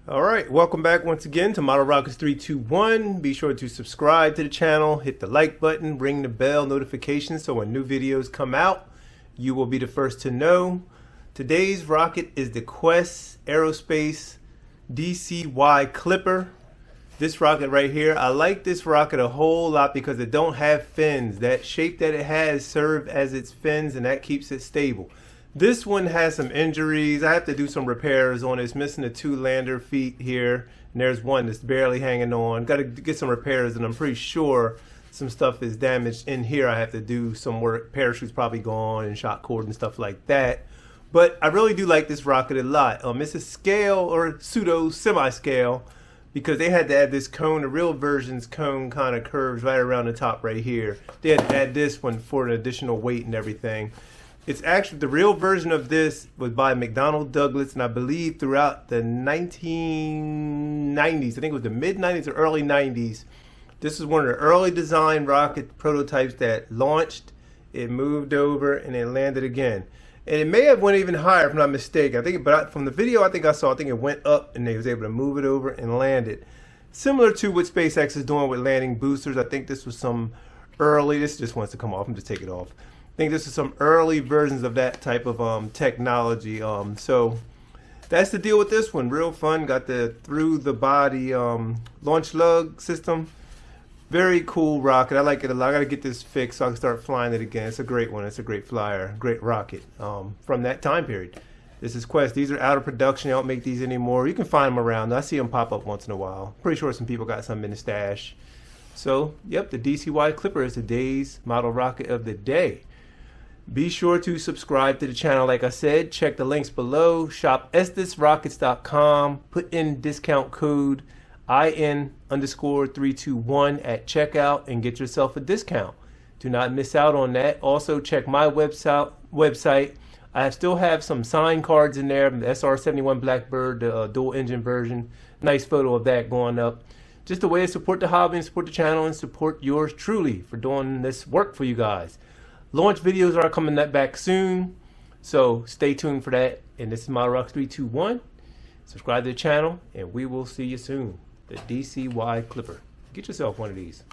All right, welcome back once again to Model Rockets 321. Be sure to subscribe to the channel, hit the like button, ring the bell notification so when new videos come out, you will be the first to know. Today's rocket is the Quest Aerospace DCY Clipper. This rocket right here, I like this rocket a whole lot because it don't have fins. That shape that it has serve as its fins and that keeps it stable. This one has some injuries. I have to do some repairs on it. It's missing the two lander feet here, and there's one that's barely hanging on. Got to get some repairs, and I'm pretty sure some stuff is damaged in here. I have to do some work. Parachute's probably gone and shot cord and stuff like that. But I really do like this rocket a lot. It's a scale or pseudo semi-scale because they had to add this cone. The real version's cone kind of curves right around the top right here. They had to add this one for the additional weight and everything. It's actually, the real version of this was by McDonnell Douglas, and I believe throughout the 1990s, I think it was the mid-90s or early 90s, this is one of the early design rocket prototypes that launched, it moved over, and it landed again. And it may have went even higher if I'm not mistaken. I think, but from the video I think it went up, and they was able to move it over and land it. Similar to what SpaceX is doing with landing boosters. I think this was some early, this just wants to come off, I'm just take it off. I think this is some early versions of that type of technology. So that's the deal with this one. Real fun. Got the through the body launch lug system. Very cool rocket. I like it a lot. I got to get this fixed so I can start flying it again. It's a great one. It's a great flyer. Great rocket from that time period. This is Quest. These are out of production. They don't make these anymore. You can find them around. I see them pop up once in a while. Pretty sure some people got some in the stash. So, yep, the DCY Clipper is today's model rocket of the day. Be sure to subscribe to the channel. Like I said, check the links below. Shop EstisRockets.com. Put in discount code IN_321 at checkout and get yourself a discount. Do not miss out on that. Also, check my website. I still have some signed cards in there. The SR-71 Blackbird, the dual engine version. Nice photo of that going up. Just a way to support the hobby and support the channel and support yours truly for doing this work for you guys. Launch videos are coming back soon, so stay tuned for that. And this is Model Rockets 321. Subscribe to the channel, and we will see you soon. The DCY Clipper. Get yourself one of these.